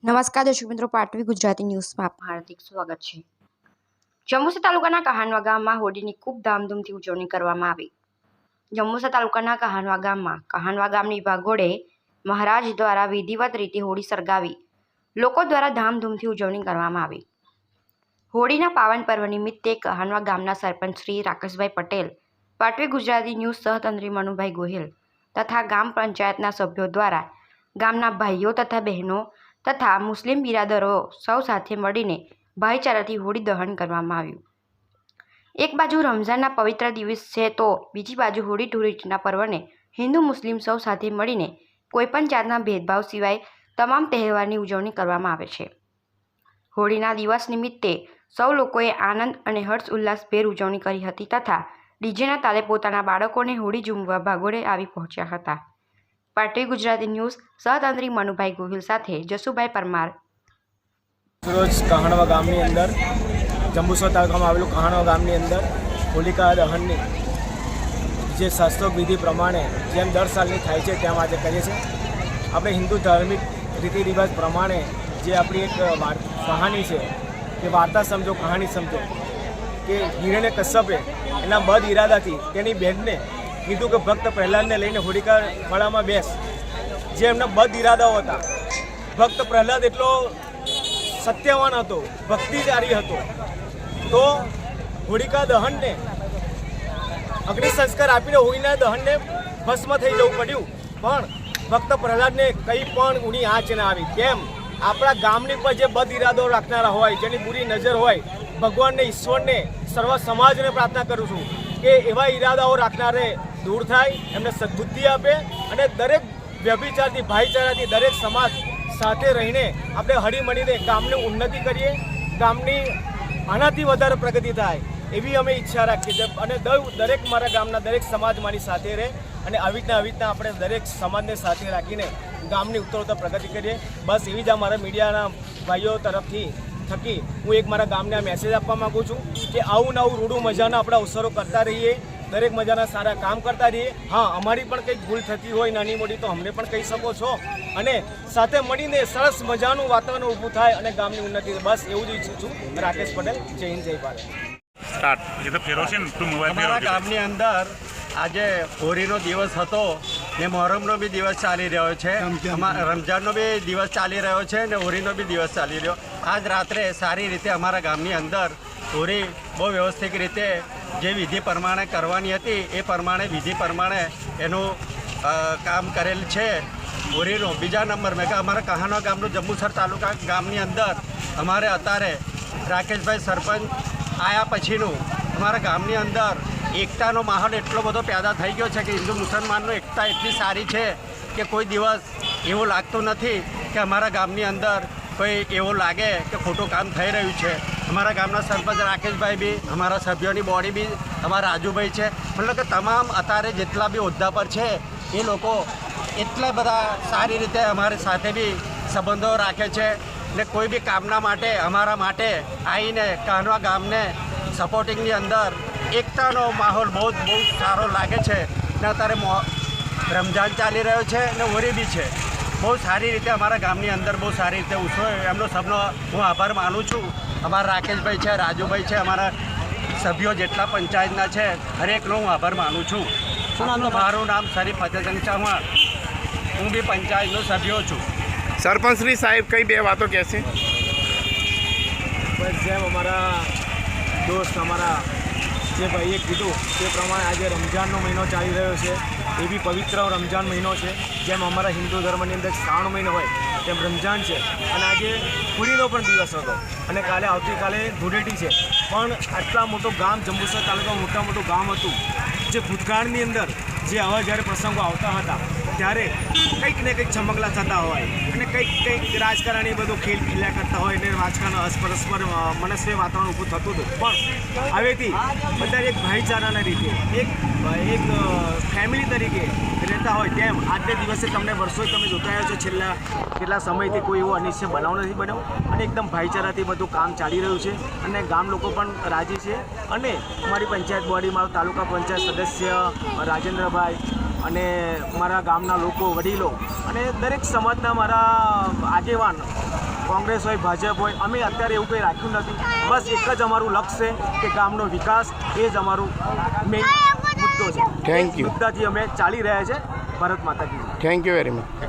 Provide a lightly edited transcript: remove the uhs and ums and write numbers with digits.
નમસ્કાર દર્શક મિત્રો, પાટવી ગુજરાતી ન્યૂઝમાં આપનું હાર્દિક સ્વાગત છે। જંબુસર તાલુકાના કહાનવા ગામમાં હોળીની ખૂબ ધામધૂમથી ઉજવણી કરવામાં આવી। જંબુસર તાલુકાના કહાનવા ગામમાં કહાનવા ગામની વાઘોડે મહારાજ દ્વારા વિધિવત રીતે હોળી સળગાવી લોકો દ્વારા ધામધૂમથી ઉજવણી કરવામાં આવી। હોળીના પાવન પર્વ નિમિત્તે કહાનવા ગામના સરપંચ શ્રી રાકેશભાઈ પટેલ, પાટવી ગુજરાતી ન્યૂઝ સહતંત્રી મનુભાઈ ગોહિલ તથા ગામ પંચાયતના સભ્યો દ્વારા ગામના ભાઈઓ તથા બહેનો તથા મુસ્લિમ બિરાદરો સૌ સાથે મળીને ભાઈચારાથી હોળી દહન કરવામાં આવ્યું। એક બાજુ રમઝાનના પવિત્ર દિવસ છે તો બીજી બાજુ હોળી ધૂળેટીના પર્વને હિન્દુ મુસ્લિમ સૌ સાથે મળીને કોઈપણ જાતના ભેદભાવ સિવાય તમામ તહેવારની ઉજવણી કરવામાં આવે છે। હોળીના દિવસ નિમિત્તે સૌ લોકોએ આનંદ અને હર્ષ ઉલ્લાસભેર ઉજવણી કરી હતી તથા ડીજેના તાલે પોતાના બાળકોને હોળી ઝૂમવા ભાગોળે આવી પહોંચ્યા હતા। પાટવી ગુજરાતી ન્યૂઝ સહતંત્રી મનુભાઈ ગોહિલ સાથે જસુભાઈ પરમાર। રોજ કહાનવા ગામની અંદર જંબુસર તાલુકામાં આવેલું કહાનવા ગામની અંદર હોલિકા દહનની જે શાસ્ત્રોક્ત વિધિ પ્રમાણે જેમ દર સાલની થાય છે તેમ આજે કરીએ છીએ। આપણે હિન્દુ ધાર્મિક રીતિ રિવાજ પ્રમાણે જે આપણી એક કહાની છે કે વાર્તા સમજો, કહાની સમજો કે હિરણ્ય કશ્યપે એના બદ ઇરાદાથી તેની બહેનને કીધું કે ભક્ત પ્રહલાદને લઈને હોલિકા વાળામાં બેસ, જે એમના બદ ઇરાદાઓ હતા। ભક્ત પ્રહલાદ એટલો સત્યવાન હતો, ભક્તિચારી હતો, તો હોલિકા દહનને અગ્નિ સંસ્કાર આપીને હોળીના દહનને ભસ્મ થઈ જવું પડ્યું, પણ ભક્ત પ્રહલાદને કંઈ પણ ઊની આંચ ના આવી। કેમ? આપણા ગામની પર જે બદ ઇરાદો રાખનારા હોય, જેની બુરી નજર હોય, ભગવાનને, ઈશ્વરને, સર્વ સમાજને પ્રાર્થના કરું છું કે એવા ઈરાદાઓ રાખનારે દૂર થાય, એમને સદબુદ્ધિ આપે અને દરેક વ્યભિચારથી, ભાઈચારાથી દરેક સમાજ સાથે રહીને આપણે હળીમળીને ગામની ઉન્નતિ કરીએ, ગામની આનાથી વધારે પ્રગતિ થાય એવી અમે ઈચ્છા રાખીએ છીએ। અને દરેક મારા ગામના દરેક સમાજ મારી સાથે રહે અને આવી રીતના આપણે દરેક સમાજને સાથે રાખીને ગામની ઉત્તરોત્તર પ્રગતિ કરીએ। બસ એવી જ અમારા મીડિયાના ભાઈઓ તરફથી થકી હું એક મારા ગામને આ મેસેજ આપવા માગું છું કે આવું નવું રૂડું મજાના આપણે અવસરો કરતા રહીએ, દરેક મજાના સારા કામ કરતા રહીએ। હા, અમારી પણ કંઈક ભૂલ થતી હોય નાની મોટી તો અમને પણ કહી શકો છો અને સાથે મળીને સરસ મજાનું વાતાવરણ ઊભું થાય અને ગામની ઉન્નતિ થાય। બસ એવું જ ઈચ્છું છું। રાકેશ પટેલ, જય હિન્દ, જય ભારત। અમારા ગામની અંદર આજે હોળીનો દિવસ હતો ને મોહરમનો બી દિવસ ચાલી રહ્યો છે, રમઝાનનો બી દિવસ ચાલી રહ્યો છે ને હોળીનો બી દિવસ ચાલી રહ્યો। આજ રાત્રે સારી રીતે અમારા ગામની અંદર હોળી બહુ વ્યવસ્થિત રીતે જે વિધિ પ્રમાણે કરવાની હતી એ પ્રમાણે વિધિ પ્રમાણે એનું કામ કરેલ છે હોળીનો। બીજા નંબર મેં કે અમારા કહાનવા ગામનું જંબુસર તાલુકા ગામની અંદર અમારે અત્યારે રાકેશભાઈ સરપંચ આવ્યા પછીનું અમારા ગામની અંદર એકતાનો માહોલ એટલો બધો પેદા થઈ ગયો છે કે હિન્દુ મુસલમાનનો એકતા એટલી સારી છે કે કોઈ દિવસ એવું લાગતું નથી કે અમારા ગામની અંદર કોઈ એવું લાગે કે ખોટું કામ થઈ રહ્યું છે। અમારા ગામના સરપંચ રાકેશભાઈ બી, અમારા સભ્યોની બોડી બી અમારા રાજુભાઈ છે, મતલબ કે તમામ અત્યારે જેટલા બી હોદ્દા પર છે એ લોકો એટલા બધા સારી રીતે અમારી સાથે બી સંબંધો રાખે છે ને કોઈ બી કામના માટે અમારા માટે આવીને કહાનવા ગામને સપોર્ટિંગની અંદર એકતાનો માહોલ બહુ સારો લાગે છે ને અત્યારે રમઝાન ચાલી રહ્યો છે ને હોળી બી છે। બહુ સારી રીતે અમારા ગામની અંદર બહુ સારી રીતે ઉત્સવ એમનો સબનો હું આભાર માનું છું। અમારા રાકેશભાઈ છે, રાજુભાઈ છે, અમારા સભ્યો જેટલા પંચાયતના છે હરેકનો હું આભાર માનું છું। મારું નામ શરીફ ફતેહજંગ ચૌહાણ, હું બી પંચાયતનો સભ્યો છું। સરપંચ શ્રી સાહેબ કઈ બે વાતો કહેશે? બસ જેમ અમારા દોસ્ત, અમારા જે ભાઈએ કીધું તે પ્રમાણે આજે રમઝાનનો મહિનો ચાલી રહ્યો છે, એ બી પવિત્ર રમઝાન મહિનો છે। જેમ અમારા હિન્દુ ધર્મની અંદર શ્રાવણ મહિનો હોય તેમ રમઝાન છે અને આજે હોળીનો પણ દિવસ હતો અને આવતીકાલે ધૂળેટી છે। પણ આટલા મોટું ગામ, જંબુસર તાલુકામાં મોટું ગામ હતું, જે ભૂતકાળની અંદર જે આવા જ્યારે પ્રસંગો આવતા હતા ત્યારે કંઈક ને કંઈક ચમકલા થતા હોય અને કંઈક રાજકારણી બધું ખેલ્યા કરતા હોય અને રાજકારણ પરસ્પર મનસ્વી વાતાવરણ ઊભું થતું હતું, પણ હવેથી બધા એક ભાઈચારાના રીતે એક ફેમિલી તરીકે રહેતા હોય તેમ આજના દિવસે તમને વર્ષોથી તમે જોતા આવ્યા છો, છેલ્લા કેટલા સમયથી કોઈ એવો અનિશ્ચય બનાવ નથી બન્યો અને એકદમ ભાઈચારાથી બધું કામ ચાલી રહ્યું છે અને ગામ લોકો પણ રાજી છે। અને અમારી પંચાયત બોડી, મારો તાલુકા પંચાયત સદસ્ય રાજેન્દ્રભાઈ અને મારા ગામના લોકો, વડીલો અને દરેક સમાજના મારા આગેવાન કોંગ્રેસ હોય ભાજપ હોય અમે અત્યારે એવું કંઈ રાખ્યું નથી. બસ એક જ અમારું લક્ષ્ય છે કે ગામનો વિકાસ એ જ અમારું મેઇન મુદ્દો છે. Thank you. મુદ્દાથી અમે ચાલી રહ્યા છે. ભારત માતા કી જય. Thank you very much.